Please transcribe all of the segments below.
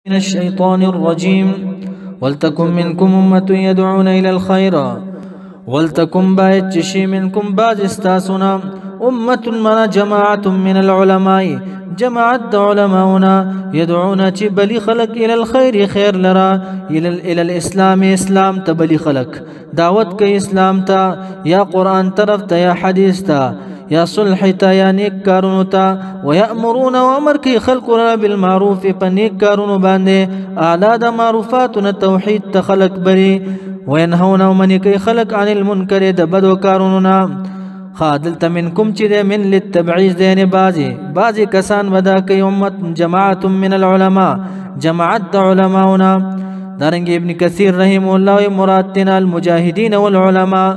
من الشيطان الرجيم ولتكن منكم أمة يدعون إلى الخير ولتكن باید چشی منکم بعض استاسنا أمة من جماعة من العلماء جماعت علماؤنا يدعون چی بلی خلق إلى الخير خير لرا إلى الإسلام إسلام تبلی خلق دعوت کے اسلام تا یا قرآن طرف تا یا حدیث تا یا صلح تا یا نیک کارونو تا ویأمرون وامر کی خلق را بالمعروف پا نیک کارونو باندے اعلا دا معروفاتنا توحید تا خلق بری وینهون ومنی کی خلق عن المنکر دا بدو کارونونا خادلت منکم چی دے من للتبعیز دین بازی کسان بدا کی امت جماعت من العلماء جماعت دا علماؤنا دارنگی ابن کثیر رحمہ اللہ مرادتنا المجاہدین والعلماء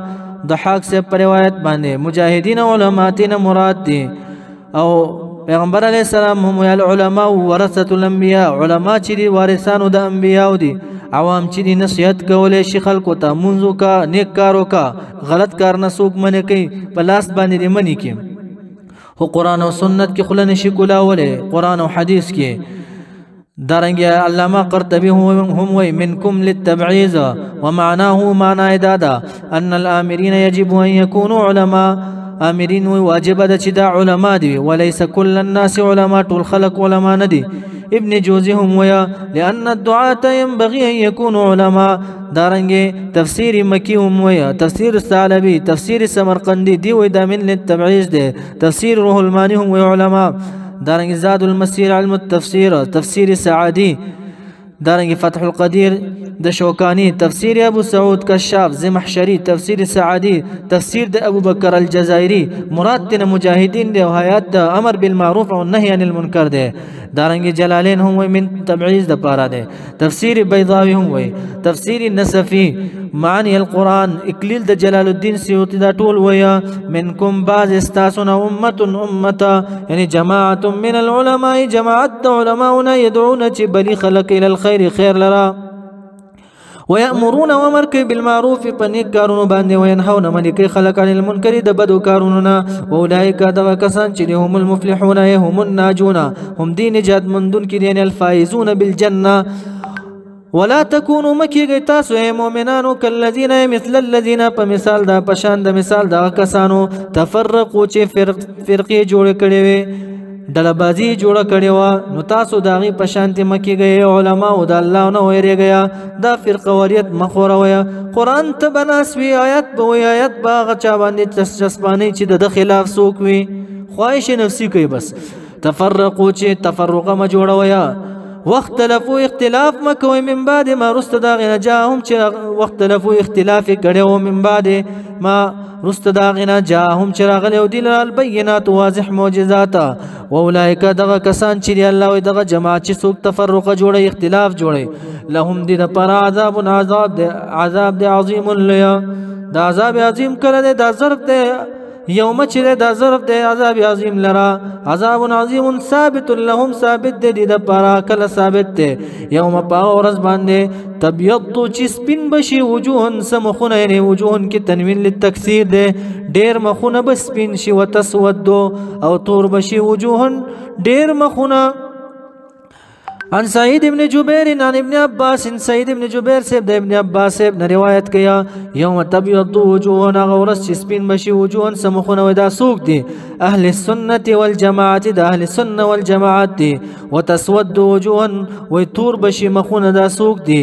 ضحاک سے پر روایت باندے مجاہدین علماءتین مراد دی او پیغمبر علیہ السلام هم العلماء ورثت الانبیاء علماء چی دی وارثانو دا انبیاء دی عوام چی دی نصیحت کولے شی خلقو تا منزو کا نیک کارو کا غلط کار نسوک منی کئی پلاست باندے دی منی کی ہو قرآن و سنت کی خلن شکلاولے قرآن و حدیث کی دارنگی علامہ قرطبی هم وی منکم للتبعیز ومعناه معنی دادا ان الامرین یجب ان یکونوا علماء آمرین وی واجب دا چی دا علماء دی وليس كل الناس علماء طول خلق علماء ندی ابن جوزی هم ویا لأن الدعاة ينبغي ان يكونوا علماء دارنگی تفسیر مکی هم ویا تفسیر ثعلبی تفسیر سمرقندی دی وی دا من للتبعیز دی تفسیر روح المانی هم وی علماء دارنگی زاد المسیر علم التفسیر تفسیر سعادی دارنگی فتح القدیر د شوکانی تفسیر ابو سعود کشاف زمحشری تفسیر سعادی تفسیر د ابو بکر الجزائری مراد تن مجاہدین دے وحیات دا امر بالمعروف و نهی عن المنکر دے دارنگی جلالین هم وی من تبعیز دا پارا دے تفسیر بیضاوی هم وی تفسیر نصفی معنی القرآن اکلیل دا جلال الدین سیوطی دا طول ویا منکم باز استاسنا امتا یعنی جماعت من العلماء جماعت علماؤنا يدعون چی بلی خلق الى الخير خیر لرا ويأمرون ومرك بالمعروف پنیک کارونو باندې وینهون منی خلق عن المنکر د بدو کارونو واولئک دغه کسان چې هم المفلحون هم الناجون هم دین نجات مندون کې دین الفائزون بالجنه ولا تكونوا مكي تاسو مؤمنانو كالذين مثل الذين فمثال دا پشان د مثال دا کسانو تفرقوا چې فرقې جوړ کړي وي ډلبازي جوړه کړي و نو تاسو داغي پشانتی مکی گئے علماء او د الله نو ویری گیا دا فرقوریت مخورویا قران ته بناسوي آیات به آیات باغ چا باندې چسپانی چې د خلاف سوک وي خواهش نفسي کوي بس تفرقوا چې تفرقه ما جوړویا واختلفوا اختلاف مکوي من بعد ما رست داغنا جاءهم چې واختلفوا اختلاف کړي من بعد ما رست داغنا جاءهم چراغ له دل البينات واضح معجزات واولئک دغه کسان چې الله او دغه جماعت چې څوک تفرقه جوړي اختلاف جوړي لهم دین پر عذاب عظیم لیا دا عذاب عظیم کړه دا ظرف ده یوم چې دا ظرف ده عذاب عظیم لرا عذاب عظیم ثابت لهم ثابت دي د پر کله ثابت ده یوم پاورز باندې تبيض چې سپین بشي وجوهن سمخونه یعنی وجوهن کې تنوین للتکثیر ده ډیر مخونه بس سپین شي وتسود او تور بشي وجوهن ډیر مخونه عن سعید ابن جبیر عن ابن عباس سعید ابن جبیر سے ابن عباس نے روایت کیا یوم تبیض وجوهنا غورس سپین بشي وجوهن سمخونه ودا سوق دي اهل السنه والجماعه ده اهل السنه والجماعه دي وتسود وجوهن وتور بشي مخونه دا سوق دي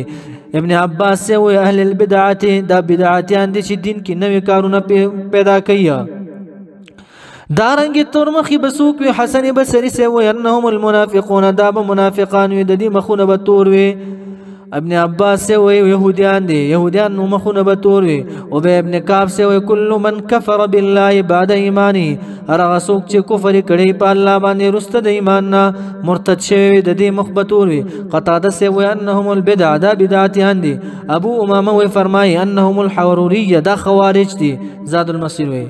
ابن عباس سے وہ اهل البدعه دا بدعتیان دي چې دین کې نوې کارونه پیدا کیا دارنگی ترمخی بسوک وی حسن بسری سے وی انہم المنافقون داب منافقان وی ددی مخون بطور وی ابن عباس سے وی یہودیان دی یہودیان نو مخون بطور وی وبی ابن کعب سے وی کل من کفر باللہ بعد ایمانی ارغا سوک چی کفر کڑی پا اللہ باندی رست دا ایماننا مرتد شوی ددی مخ بطور وی قطادہ سے وی انہم البدع دا بدعتیان دی ابو امامہ وی فرمائی انہم الحوروری دا خوارج دی زاد المصیر وی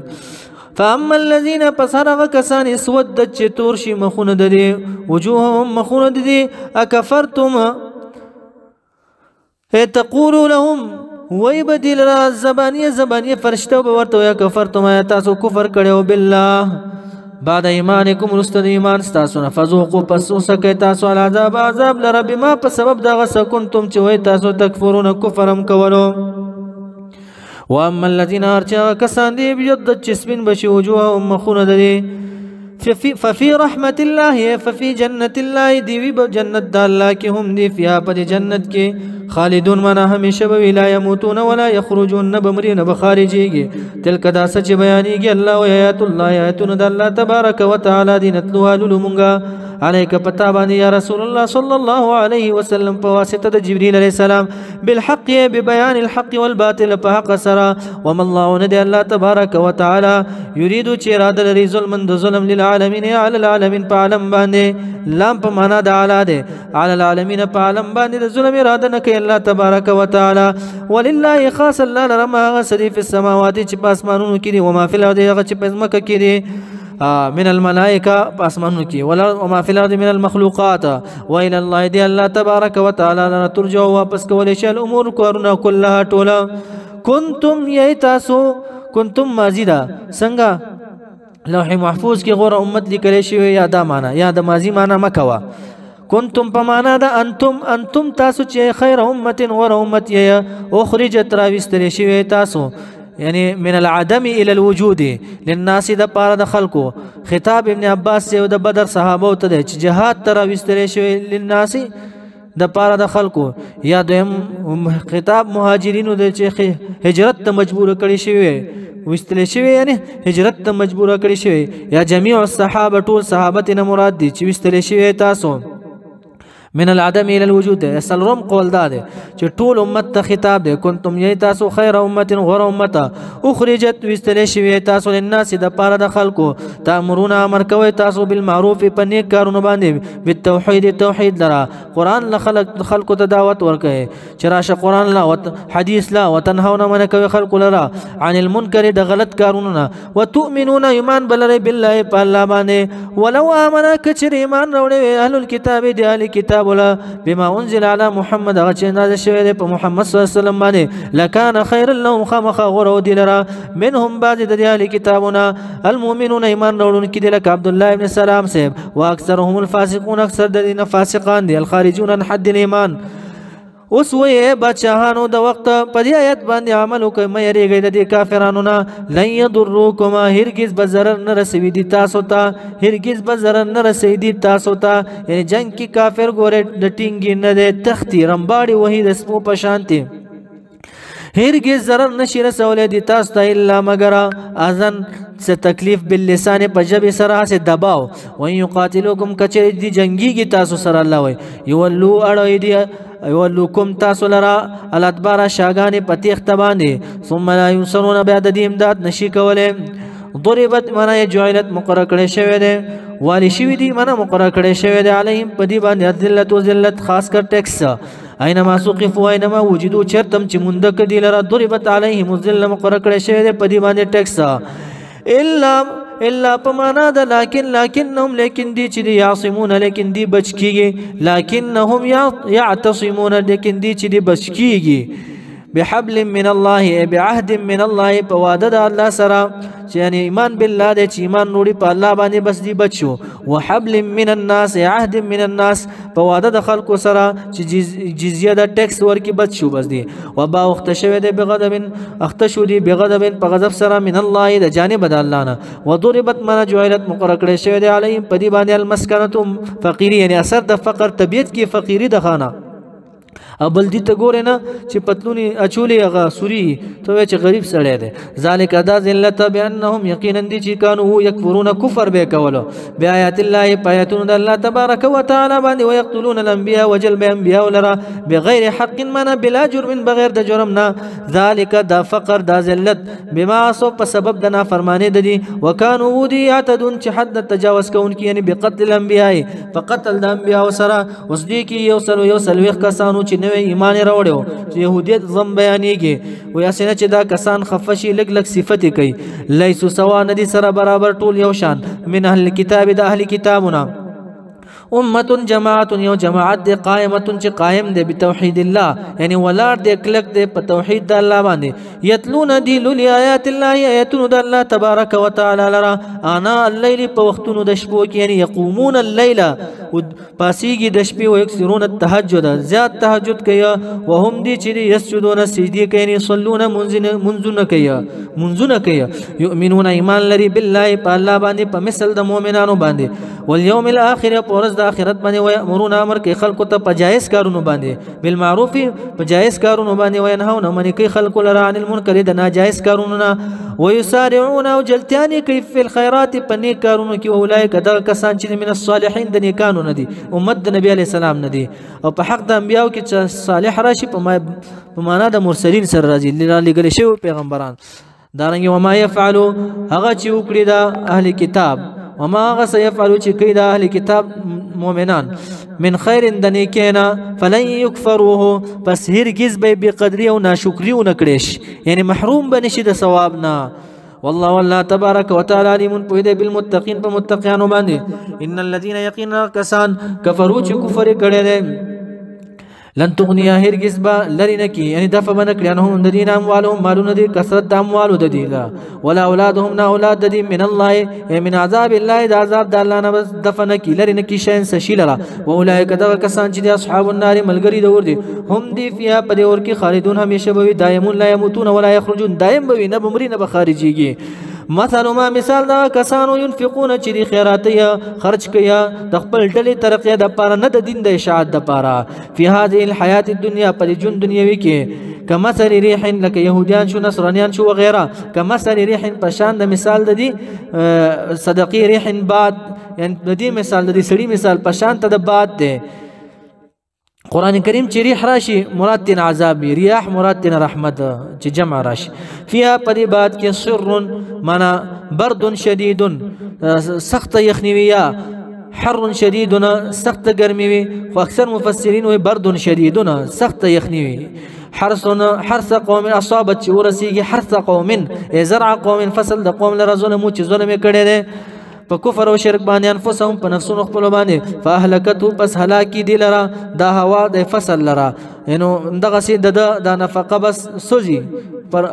فاما الذين پسرغ کسان اسودت چې تور شي مخونه د دې وجوههم مخونه د دې اکفرتم تقولوا لهم وای بدل زبانیه فرشتو به ورته یا کفرتم تاسو کفر کړو بالله بعد ایمانکم رستد ایمان ستاسو فذوقوا پس وسکئ تاسو العذاب عذاب لره بما په سبب دغه څه کنتم چې وای تاسو تکفرون کفرم کولو. واما الذين ارجع کسان دی بيضت جسمن بشي وجوههم مخونه دي ففي رحمة الله ففي جنة الله دی بجنت الله کی هم دی فيها پر جنت کی خالدون منا همیشه به لا يموتون ولا يخرجون نبمرين بخارجيږي تلک دا سچ بیانېږي الله او آیات الله آیاتون د الله تبارک وتعالى دي نتلوها للمونګه عليك پتا باندې یا رسول الله صلى الله عليه وسلم بواسطه د جبريل عليه السلام بالحق ببيان الحق والباطل فحق سرا وما الله ندي الله تبارك وتعالى يريد چراد لري ظلم ظلم للعالمين على العالمين بعالم باندې لام په معنا د اعلی ده على العالمين بعالم باندې د ظلم اراده نه کوي الله تبارك وتعالى ولله خاص الله لرما سدي في السماوات چې پاسمانونو کې دي وما في الارض هغه چې پزمکه کې دي من الملائكة باسمانو کی وما في الارض من المخلوقات والى الله دي الله تبارك وتعالى ترجع واپس کولې شي الامور کورنا كلها ټولا كنتم يتاسو كنتم مازیدا څنګه لوح محفوظ کې غوره امت لیکل شي یا دا معنا یا د ماضی معنا مکوا كنتم پمانا دا انتم تاسو چې خیر امت غوره امت یا اخرجت راوستل شي تاسو يعني من العدم الى الوجود للناس د پاره د خلکو خطاب ابن عباس سے د بدر صحابه ته د جهاد تر وستل شوی للناس د پاره د خلکو یا د خطاب مهاجرینو د چې هجرت ته مجبور کړي شوی وستل شوی یعنی هجرت ته مجبور کړي شوی یا جميع الصحابه ټول صحابه نه مراد دي چې وستل شوی تاسو من العدم الى الوجود سلرم قول داده چې ټول امت ته خطاب ده کنتم یتاسو خیر امه غیر امه اخرجت وستل شوی تاسو للناس د پاره د خلکو تامرون امر کوي تاسو بالمعروف په نیک کارونه باندې بالتوحید توحید لرا قران خلکو ته دعوت ورکوي چې راشه قران لا حدیث لا وتنهون من کوي خلکو لرا عن المنکر د غلط کارونه وتؤمنون ایمان بلری بالله په الله باندې ولو امن کچر ایمان وروړي اهل الكتاب دی اهل کتاب ولا بما انزل على محمد غچ نازل شوی په محمد صلی الله علیه وسلم باندې لکان خیر لهم خمخ غرو دلرا منهم بعض د اهل کتابنا المؤمنون ایمان وروړي کې د عبد الله ابن سلام صاحب واکثرهم الفاسقون اکثر د فاسقان دي الخارجون عن حد الايمان اوس وې بچهانو د وخت په دې آیت باندې عمل وکړئ مې ریږي د کافرانو نه لن يضروكم هرگز به ضرر نه رسوي دي تاسو ته هرگز به ضرر نه رسوي دي تاسو ته یعنی جنگ کې کافر ګوره د ټینګي نه ده تختی رمباړي وਹੀ د سپو په شانتي هرگز ضرر نشي رسولې دي تاسو ته الا مگر اذن سے تکلیف باللسان په جبه سره سے دباو وان يقاتلوكم کچې دي جنگي کی تاسو سره الله وي یولو اړوي دي یولوکم تاسو لرا الادبار شاګانې پتیخ تبانه ثم لا ينصرون بعد د امداد نشي کوله ضربت معنا جعلت مقرر کړي شوی دی والی شوی دی معنا مقرر کړي شوی دی علیهم پدی باندې ذلت او ذلت خاص کر ټیکس اينما سوقفوا اينما وجدوا چرتم چې مونږ کدی لرا ضربت علیهم الذل مقرر کړي شوی دی پدی باندې ټیکس الا پمانا دا لكنهم لیکن دی چې دی یعصمون لیکن دی بچ کیږي لكنهم يعتصمون لیکن دی چې دی بچ کیږي بحبل من الله بعهد من الله بوعد الله سرا يعني ایمان بالله دې چې ایمان نوړي په الله باندې بس دی بچو وحبل من الناس عهد من الناس بوعد د خلکو سرا چې جزيه د ټیکس ورکی بچو بس دی وبا اختشوي دې بغضب اختشو دي بغضب په غضب سرا من الله د جانب د الله نه وضربت من جعلت مقرر کړي شوی دی عليهم په دې باندې المسكنه فقيري يعني اثر د فقر طبيعت کې فقيري د خانه ابل دي ته ګورې نه چې پتلونی اچولې هغه سوري ته چې غریب سړی دی ذالک ادا ذلت بانهم یقینا دي چې کانوا یکفرون کفر به کولو بیاات الله پایتون الله تبارک وتعالى باندې ويقتلون الانبیاء وجلب انبیاء لرا بغیر حق من بلا جرم بغیر د جرم نه ذالک دا فقر دا ذلت بما سو په سبب د نافرمانی د دي وکانوا ودي يعتدون چې حد تجاوز کوونکی یعنی بقتل الانبیاء فقتل الانبیاء سرا اوس دي کې یو سلوخ کسانو چې ایمان راوړو چې يهودیت زم بیانېږي ویا سینه چې دا کسان خفشي لګ لګ صفت کوي لیسو سوا ندي سره برابر ټول یو شان من اهل کتاب د اهل کتابونه امة جماعت یو جماعت دے قائمت چې قائم دے بتوحید الله یعنی ولار دے کلک دے په توحید د الله باندې یتلون دی للی آیات الله آیاتون د الله تبارک وتعالى لرا انا الليل په وختونو د شپو کې یعنی یقومون الليل پاسیږي د شپې او یکثرون التهجد زیات تهجد کوي وهم دی چې یسجدون سجدي کوي یصلون منزونه کوي یؤمنون ایمان لري بالله په الله باندې په مثل د مؤمنانو باندې واليوم الاخر پورز د اخرت باندې ويامرون امر کوي خلق ته پجایز کارونه باندې بالمعروف پجایز کارونه باندې وینهون من کوي خلق لرا عن المنکر د ناجایز کارونه ويسارعون وجلتاني كيف في الخيرات پنی کارونه کې اولئک د کسان چې من الصالحین د نیکانو ندي امت د نبی علی السلام ندي او په حق د انبیاو کې چې صالح راشي په معنا د مرسلین سره راځي لګل شوی پیغمبران دارنګ وما يفعلوا هغه چې وکړي د اهل کتاب وما هغه سيفعلوا چې کوي د اهل کتاب مؤمنان من خیر د نیکینا فلن يكفروه پس هرگز به بقدری او ناشکری او نکړي یعنی محروم بنشي د ثواب نه والله تبارك وتعالى عليم بيد بالمتقين فمتقيان باندې ان الذين يقينا كسان كفروا چې کفر کړي لن تغنيا هرگز با لرنکی یعنی دفع بنکړي انهم د دین اموالهم مالونه دي کثرت د اموالو د دي ولا اولادهم نا اولاد د دي من الله من عذاب الله د عذاب د الله نه بس دفع نکی لرنکی شین سشیلرا واولئک د کسان چې دي اصحاب النار ملګری د ور دي هم دي فيها پر اور کې خالدون همیشه به دائمون لا يموتون ولا يخرجون دائم به نه بمري نه بخارجيږي مثلا ما مثال دا کسانو ينفقون چې دي خیرات یا خرج کیا د خپل ډلې ترقیه د پاره نه د دین د اشاعت د پاره فی هذه الحیات الدنیا پر جون دنیوي کې کمثل ریح لك يهوديان شو نصرانيان شو وغيرها کمثل ریح پشان د مثال د دي صدقي ریح باد یعنی د دې مثال د دې سړي مثال پشان ته د باد ده قرآن کریم چې ریح راشي مراد تین عذاب ریاح مراد تین رحمت چې جمع راشي فيها پدې بعد کې سر معنا برد شدید سخت یخنیویا حر شدید سخت ګرمي وي خو اکثر مفسرین وي برد شدید سخت یخنیوي حرث قوم اصابت چې ورسیږي حرث قوم زرع قوم فصل د قوم لره ظلم چې ظلم کړي دي په کفر او شرک باندې انفسهم په نفسونو خپل باندې فاهلكته پس هلاکی دي لرا دا هوا د فصل لرا انو دغه سي د نفقه بس سوزي پر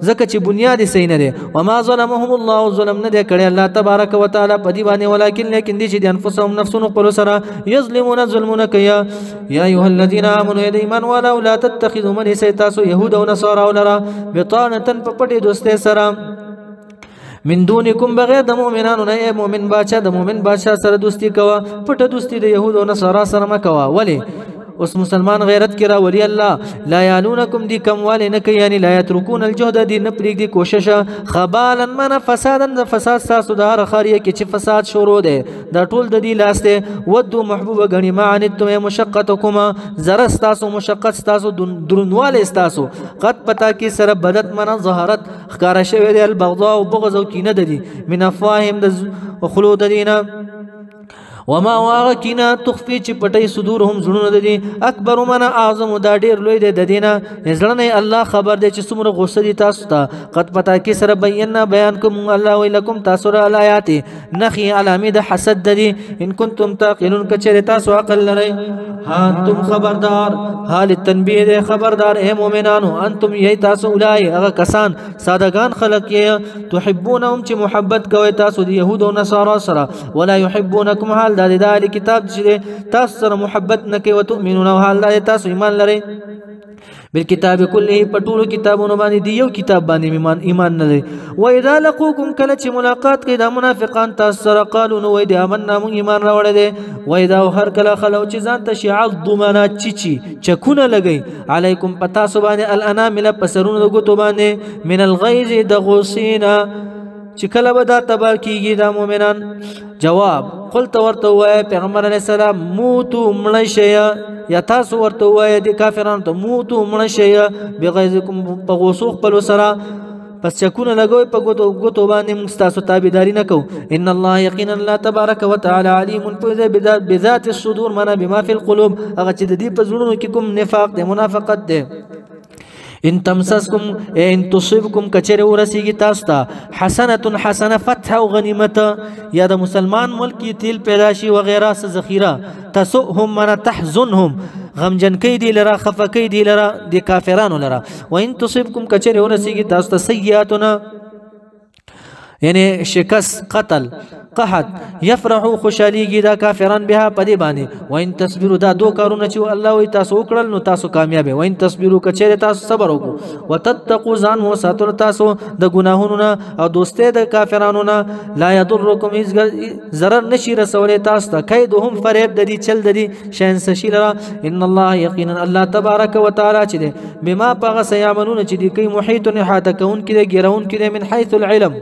زکه چې بنیاد صحیح نه دي وما ظلمهم الله ظلم نه دي کړي الله تبارک وتعالى په دې باندې ولکن لیکن دي چې انفسهم نفسونو خپل سره یظلمون ظلمون کیا یا ایها الذين امنوا ایمان ولا لا تتخذوا من سيتاسو يهود او نصارى ولرا بطانه په پټي دوستي سره من دونکم بغیر د مؤمنانو نه مؤمن بادشاہ د مؤمن بادشاہ سره دوستی کوا پټه دوستی د يهود او نصارا سره مکوا ولی اوس مسلمان غیرت کرا ولی الله لا یانونکم دی کم والی نه کوي یعنی لا یترکون الجهد دی نه پریک دی کوشش خبالا من فسادا فساد تاسو د هر خاریه کې چې فساد شروع ده دا ټول د دې لاسته ودو محبوب غنی معنتم مشقتکما زرس تاسو مشقت تاسو درنواله تاسو قد پتا کې سره بدت من ظهرت خکار شوی دی البغضاء او بغض او کینه دي من افواهم د خلود دینه وما واغکینا تخفی چې پټي صدورهم زړونه دي اکبر من اعظم دا ډیر لوی دی د دینه زړه الله خبر دی چې څومره غوسه دي تاسو ته قد پتا کې سره بیان بیان کوم الله ویلکم تاسو را آیات نخي علامه د حسد دي ان کنتم تعقلون کچره تاسو عقل لري ها تم خبردار حال تنبیه دی خبردار اے مؤمنانو انتم یی تاسو اولای هغه کسان سادهګان خلق یې تحبونهم چې محبت کوي تاسو د يهود او نصارا سره ولا يحبونكم حال دا د کتاب چې تاسو سره محبت نه کوي او تؤمنون او حال دا تاسو ایمان لري بالکتاب كله پټولو کتابونو باندې دی یو کتاب باندې ایمان نه لري و اذا لقوكم کله چې ملاقات کوي د منافقان تاسو سره قالو نو وای دی امننا مون ایمان راوړل دي و اذا هر کله خلو چې ځان ته شعال ضمنا چکونه لګي علیکم پتا سو باندې الانامل پسرونو د ګوتو باندې من الغیظ د غوسینا چې کله به دا تبار کیږي د مؤمنان جواب قلت ورته وای پیغمبر علی السلام موتو ملشیا یا تاسو ورته وای د کافرانو ته موتو ملشیا بغیظکم په غوسو خپل سره پس چکونه لګوي په ګوتو باندې مستاسو تابعداري نه کو ان الله یقینا الله تبارک وتعالى علیم بذات الصدور معنا بما في القلوب هغه چې د دې په زړونو کې کوم نفاق د منافقت ده ان تمسسکم ان تصبکم کچره ورسیږي تاسو ته حسنه حسنه فتح او غنیمت یا د مسلمان ملک کې تیل پیدا شي وغیرہ څه ذخیره تسؤهم من تحزنهم غمجن کې دی لرا خفه کې دی لرا د کافرانو لرا وان تصبکم کچره ورسیږي تاسو ته سیئاتنا یعنی شکست قتل قحط یفرحو خوشاليږي دا کافران بها پدې باندې وان تصبروا دا دو کارونه چې الله وي تاسو وکړل نو تاسو کامیاب وین تصبروا کچره تاسو صبر وکړو وتتقوا ځان مو ساتل تاسو د ګناهونو نه او دوستۍ د کافرانو نه لا يضركم ضرر نشي رسول تاسو ته کیدهم فریب د دې چل د دې شین سشیلرا ان الله یقینا الله تبارک وتعالى چې بما پغه سيامنون چې دې کوي محیط احاطه کون کې ګرون کې من حيث العلم